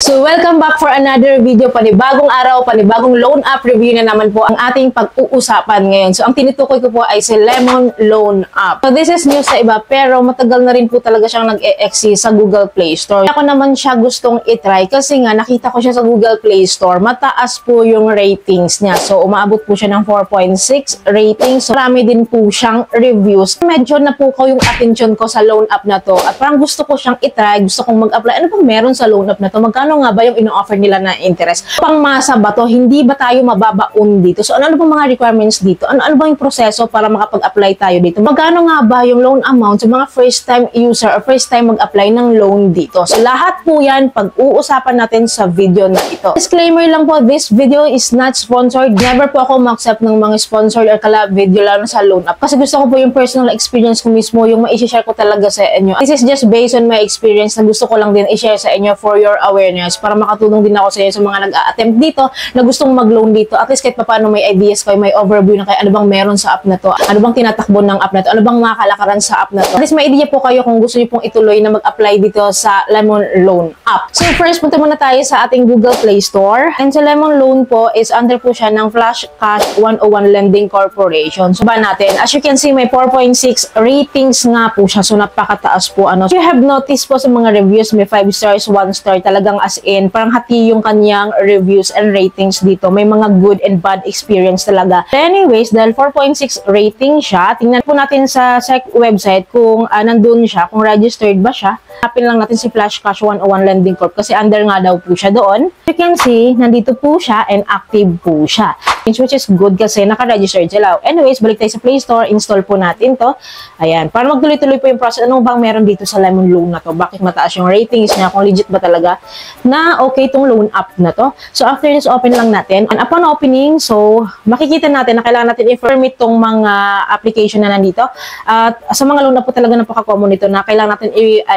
So welcome back for another video, panibagong araw, panibagong loan app review na naman po ang ating pag-uusapan ngayon. So ang tinutukoy ko po ay si Lemon Loan App. So this is news sa iba pero matagal na rin po talaga siyang nag-e-exist sa Google Play Store. Ako naman siya gustong itry kasi nga nakita ko siya sa Google Play Store. Mataas po yung ratings niya. So umaabot po siya ng 4.6 ratings. So marami din po siyang reviews. Medyo na po ko yung attention ko sa loan app na to at parang gusto ko siyang itry, gusto kong mag-apply. Ano bang meron sa loan app na to? Magkano nga ba yung ino-offer nila na interest? Pangmasa ba to? Hindi ba tayo mababaon dito? So ano ba mga requirements dito? Ano ba yung proseso para makapag-apply tayo dito? Magkano nga ba yung loan amount sa mga first-time user or first-time mag-apply ng loan dito? So lahat po yan pag-uusapan natin sa video na ito. Disclaimer lang po, this video is not sponsored. Never po ako ma-accept ng mga sponsored or collab video lang sa loan app. Kasi gusto ko po yung personal experience ko mismo, yung ma-share ko talaga sa inyo. This is just based on my experience na gusto ko lang din i-share sa inyo for your awareness, para makatulong din ako sa inyo sa mga nag-a-attempt dito na gustong mag-loan dito. At least kahit paano may ideas kayo, may overview na kayo, ano bang meron sa app na to, ano bang tinatakbo ng app na to, ano bang mga kalakaran sa app na to. At least may idea po kayo kung gusto niyo pong ituloy na mag-apply dito sa Lemon Loan App. So first, punta muna tayo sa ating Google Play Store. And sa Lemon Loan po is under po siya ng Flash Cash 101 Lending Corporation. So ba natin, as you can see, may 4.6 ratings nga po siya. So napakataas po. If you have noticed po sa mga reviews, may 5 stars, 1 star, talagang as in, parang hati yung kanyang reviews and ratings dito. May mga good and bad experience talaga. But anyways, dahil 4.6 rating siya, tingnan po natin sa website kung nandun siya, kung registered ba siya. Hanapin lang natin si Flash Cash 101 Lending Corp kasi under nga daw po siya doon. You can see, nandito po siya and active po siya. Which is good kasi naka-registered sila. Anyways, balik tayo sa Play Store, install po natin to. Ayan, para magtuloy-tuloy po yung process. Ano bang meron dito sa Lemon Loan na to? Bakit mataas yung ratings niya? Kung legit ba talaga na okay itong loan app na to? So after this, open lang natin. And upon opening, so makikita natin na kailangan natin i-permit tong mga application na nandito. At sa mga loan app po talaga napaka-common ito na kailangan natin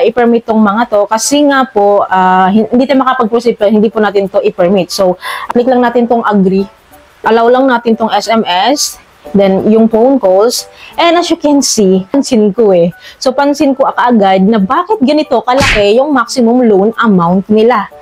i-permit tong mga to kasi nga po hindi tayo makapag-proceed pero hindi po natin to i-permit. So, click lang natin tong agree. Allow lang natin tong SMS, then yung phone calls, and as you can see, pansin ko So, pansin ko kaagad na bakit ganito kalaki yung maximum loan amount nila.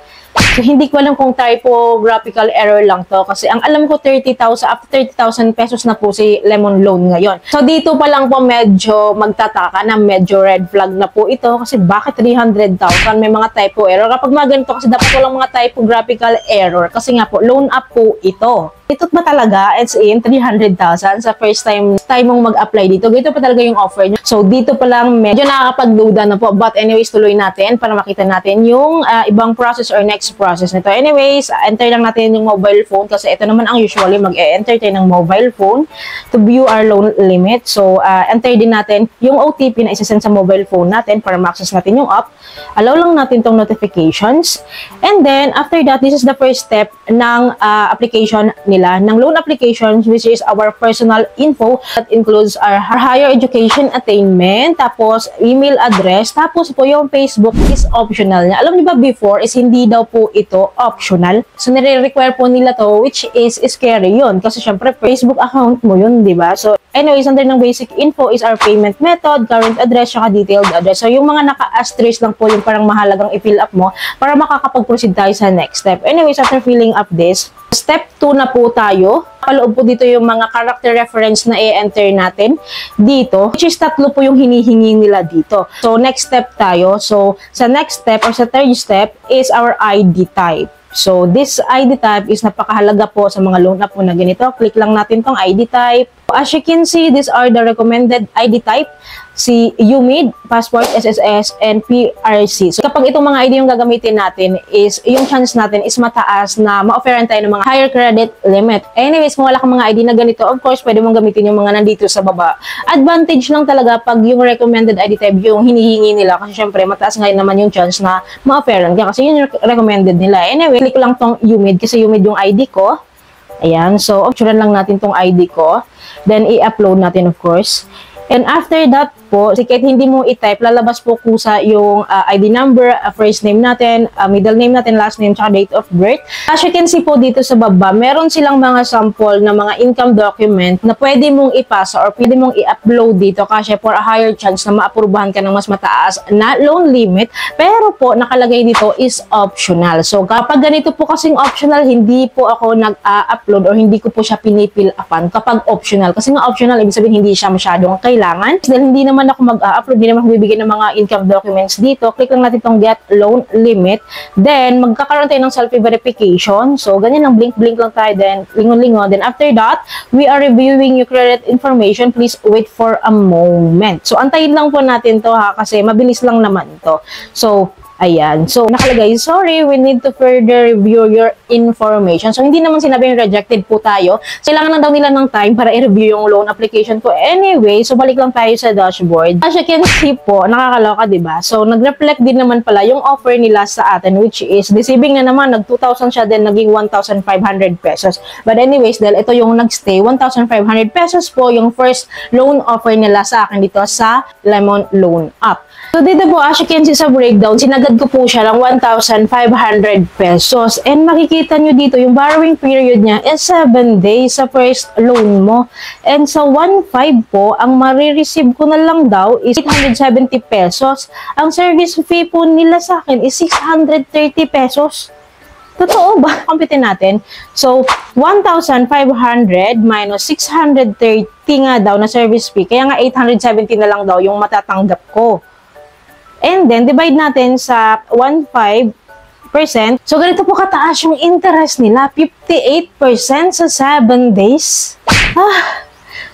So, hindi ko alam kung typographical error lang to kasi ang alam ko 30,000, after 30,000 pesos na po si Lemon Loan ngayon. So, dito pa lang po medyo magtataka na medyo red flag na po ito kasi bakit 300,000 may mga typo error. Kapag mga ganito kasi dapat walang mga typographical error kasi nga po, loan app po ito. Ito ba talaga, it's in 300,000 sa first time mong mag-apply dito. Dito pa talaga yung offer nyo. So, dito pa lang medyo nakakapagduda na po. But anyways, tuloy natin para makita natin yung ibang process or next process nito. Anyways, enter lang natin yung mobile phone kasi ito naman ang usually mag-e-enter tayo ng mobile phone to view our loan limit. So, enter din natin yung OTP na isasend sa mobile phone natin para ma-access natin yung app. Allow lang natin tong notifications. And then, after that, this is the first step ng application nila, ng loan application, which is our personal info that includes our higher education attainment, tapos email address, tapos po yung Facebook is optional niya. Alam niyo ba before is hindi daw po ito optional. So nire-require po nila to, which is scary yun kasi syempre Facebook account mo yun, di ba? So anyways, under ng basic info is our payment method, current address, saka detailed address. So yung mga naka-asterisk lang po yung parang mahalagang i-fill up mo para makakapag-proceed tayo sa next step. Anyways, after filling up this, step 2 na po tayo. Paloob po dito yung mga character reference na i-enter natin dito, which is 3 po yung hinihingi nila dito. So, next step tayo. So, sa next step or sa third step is our ID type. So, this ID type is napakahalaga po sa mga loan app po na ganito. Click lang natin tong ID type. As you can see, these are the recommended ID type. Si UMID, Passport, SSS, and PRC. So, kapag itong mga ID yung gagamitin natin is, yung chance natin is mataas na ma-offeran tayo ng mga higher credit limit. Anyways, kung wala kang mga ID na ganito, of course, pwede mong gamitin yung mga nandito sa baba. Advantage lang talaga pag yung recommended ID type yung hinihingi nila kasi syempre, mataas ngayon naman yung chance na ma-offeran ka kasi yun yung recommended nila. Anyway, click lang tong UMID kasi UMID yung ID ko. Ayan, so, optional lang natin tong ID ko. Then, i-upload natin, of course. And after that, po, kasi kahit hindi mo i-type, lalabas po kusa yung ID number, first name natin, middle name natin, last name, tsaka date of birth. As you can see po dito sa baba, meron silang mga sample na mga income document na pwede mong ipasa or pwede mong i-upload dito kasi for a higher chance na maaprubahan ka ng mas mataas na loan limit. Pero po, nakalagay dito is optional. So, kapag ganito po kasing optional, hindi po ako nag-upload or hindi ko po siya pinipil upan kapag optional. Kasi nga optional, ibig sabihin hindi siya masyadong kailangan. Dahil hindi naman ako mag-upload, hindi naman ako bibigyan ng mga income documents dito. Click lang natin itong get loan limit. Then, magkakaroon tayo ng self-verification. So, ganyan lang, blink-blink lang tayo. Then, lingon-lingon. Then, after that, we are reviewing your credit information. Please wait for a moment. So, antayin lang po natin to ha, kasi mabilis lang naman to. So, ayan. So, nakalagay, sorry, we need to further review your information. So, hindi naman sinabing rejected po tayo. Kailangan lang daw nila ng time para i-review yung loan application ko. Anyway, so balik lang tayo sa dashboard. As you can see po, nakakaloka, diba? So, nag-reflect din naman pala yung offer nila sa atin, which is, deceiving na naman, nag-2,000 siya, then naging 1,500 pesos. But anyways, dahil ito yung nag-stay, 1,500 pesos po yung first loan offer nila sa akin dito sa Lemon Loan App. So, dito po, as you can see sa breakdown, sinagad ko po siya ng 1,500 pesos. And makikita nyo dito, yung borrowing period niya is 7 days sa first loan mo. And sa 1,500 po, ang marireceive ko na lang daw is 870 pesos. Ang service fee po nila sa akin is 630 pesos. Totoo ba? Computin natin. So, 1,500 minus 630 nga daw na service fee. Kaya nga 870 na lang daw yung matatanggap ko. And then, divide natin sa 1,500%. So, ganito po kataas yung interest nila. 58% sa 7 days.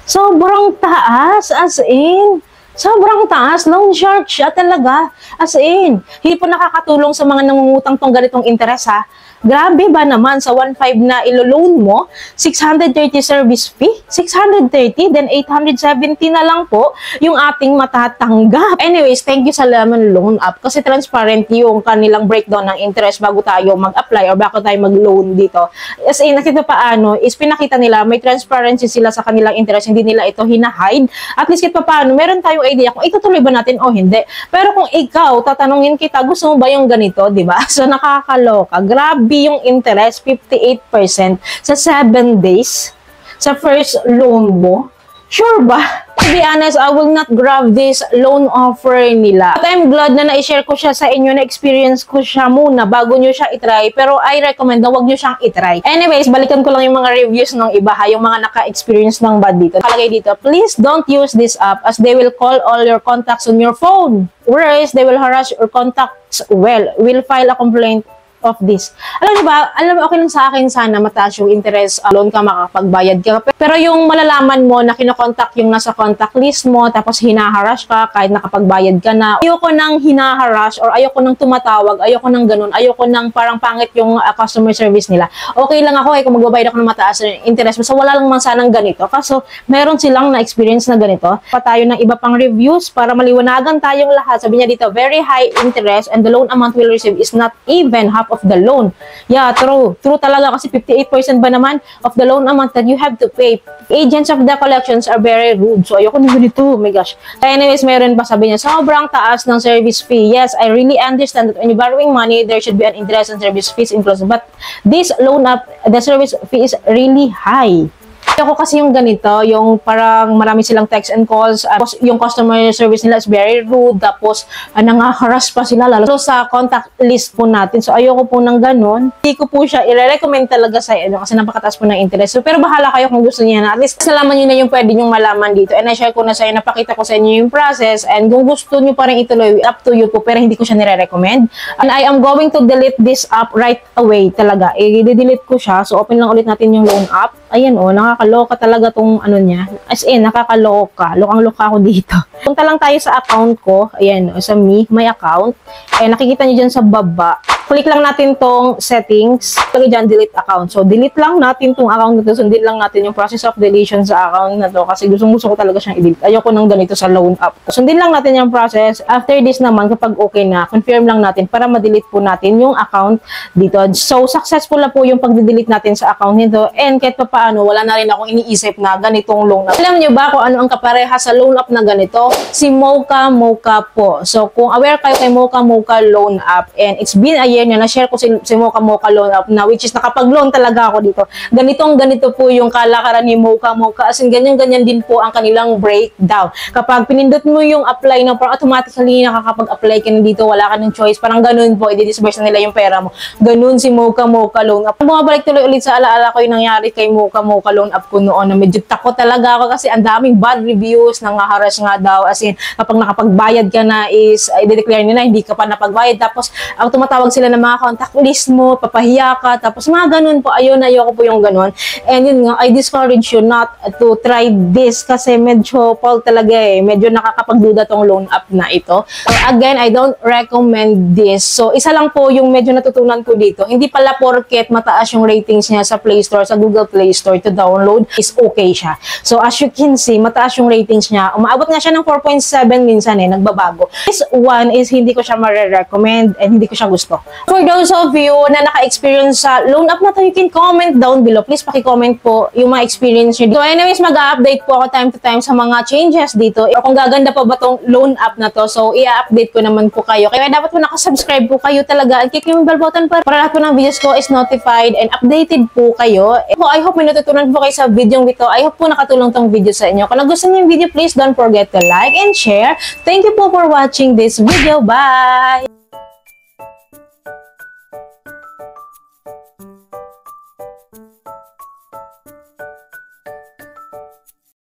Sobrang taas. As in, sobrang taas. Loan shark siya talaga. As in, hindi po nakakatulong sa mga nangungutang tong ganitong interest ha. Grabe ba naman sa 1,500 na ilo-loan mo, 630 service fee, 630, then 870 na lang po yung ating matatanggap. Anyways, thank you sa Lemon Loan App kasi transparent yung kanilang breakdown ng interest bago tayo mag-apply or bago tayo mag-loan dito. As in, nakita paano, is pinakita nila, may transparency sila sa kanilang interest, hindi nila ito hinahide. At least kita paano, meron tayong idea kung itutuloy ba natin o hindi. Pero kung ikaw, tatanungin kita, gusto mo ba yung ganito, di ba? So, nakakaloka. Grabe yung interest, 58% sa 7 days sa first loan mo. Sure ba? To be honest, I will not grab this loan offer nila. But I'm glad na na-share ko siya sa inyo, na-experience ko siya muna bago nyo siya itry. Pero I recommend na huwag nyo siyang itry. Anyways, balikan ko lang yung mga reviews ng iba ha, yung mga naka-experience ng bad dito. Nakalagay dito, please don't use this app as they will call all your contacts on your phone. Whereas they will harass your contacts will file a complaint of this. Alam niyo ba, okay lang sa akin sana mataas yung interest loan ka, makapagbayad ka. Pero yung malalaman mo na kinokontak yung nasa contact list mo, tapos hinaharass ka kahit nakapagbayad ka na. Ayoko nang hinaharass or ayoko nang tumatawag, ayoko nang ganun, ayoko nang parang pangit yung customer service nila. Okay lang ako kung magbabayad ako ng mataas na interest. So wala lang man sanang ganito. Kaso meron silang na-experience na ganito. Pa tayo ng iba pang reviews para maliwanagan tayong lahat. Sabi niya dito, very high interest and the loan amount we'll receive is not even half of the loan. Yeah, true. True talaga kasi 58% ba naman of the loan amount that you have to pay. Agents of the collections are very rude. So, ayoko na ganito. Oh my gosh. Anyways, meron pa sabi niya, sobrang taas ng service fee. Yes, I really understand that when you're borrowing money, there should be an interest and service fees included. But this loan up, the service fee is really high. Ako kasi yung ganito, yung parang marami silang text and calls, yung customer service nila is very rude, tapos nangaharas pa sila lalo sa contact list po natin. So ayoko po ng ganun. Hindi ko po siya i-recommend talaga sa inyo kasi napakataas po ng interest. So, pero bahala kayo kung gusto niya na. At least salaman nyo na yung pwede nyong malaman dito. And I-share ko na sa inyo, napakita ko sa inyo yung process. And kung gusto nyo pa rin ituloy, up to you po, pero hindi ko siya nire-recommend. And I am going to delete this app right away talaga. I-delete ko siya. So open lang ulit natin yung loan app. Ayan o, nakakaloka talaga tong ano niya. As in, nakakaloka. Lokang-loka ako dito. Punta lang tayo sa account ko. Ayan, sa my account. Eh, nakikita niyo dyan sa baba. Click lang natin tong settings. Lagi dyan, delete account. So, delete lang natin tong account na to. Sundin lang natin yung process of deletion sa account na to. Kasi gusto ko talaga siyang i-delete. Ayoko nang ganito sa loan app. Sundin lang natin yung process. After this naman, kapag okay na, confirm lang natin para ma-delete po natin yung account dito. So, successful na po yung pag-delete natin sa account nito. And kahit pa paano, wala na rin akong iniisip na ganitong loan up. Alam niyo ba kung ano ang kapareha sa loan up na ganito? Si Mocha Mocha po. So, kung aware kayo kay Mocha Mocha loan up, and it's been a year na na-share ko si Mocha Mocha loan up na, which is nakapag-loan talaga ako dito. Ganito po yung kalakaran ni Mocha Mocha. As in, ganyan-ganyan din po ang kanilang breakdown. Kapag pinindot mo yung apply na, parang automatically nakakapag-apply ka na dito, wala ka ng choice. Parang ganun po, i-disburse na nila yung pera mo. Ganun si Mocha Mocha loan up. Bumabalik tuloy ulit sa alaala ko yung nangyari kay Mocha Mocha loan up ko noon, na medyo takot talaga ako kasi ang daming bad reviews, nangaharas nga daw. As in, kapag nakapagbayad ka na is, i-declare nila, hindi ka pa napagbayad. Tapos, ang tumatawag sila ng mga contact list mo, papahiya ka. Tapos, mga ganun po. Ayoko po yung ganun. And yun nga, I discourage you not to try this kasi medyo Paul talaga medyo nakakapagduda tong loan up na ito. So, again, I don't recommend this. So, isa lang po yung medyo natutunan ko dito. Hindi pala porket mataas yung ratings niya sa Play Store, sa Google Play Store to download, is okay siya. So, as you can see, mataas yung ratings niya. Umaabot nga siya ng 4.7 minsan nagbabago. This one is hindi ko siya ma-recommend and hindi ko siya gusto. For those of you na naka-experience sa loan up na to, you can comment down below. Please paki-comment po yung mga experience nyo. So, anyways, mag-update po ako time to time sa mga changes dito. O kung gaganda pa ba tong loan up na to, so i-update ko naman po kayo. Kaya dapat po nakasubscribe po kayo talaga and click yung bell button para lahat po ng videos ko is notified and updated po kayo. I hope may natutunan po kayo sa video ito. I hope po nakatulong tong video sa inyo. Kung nagustuhan niyo yung video, please don't forget to like and share. Thank you po for watching this video. Bye!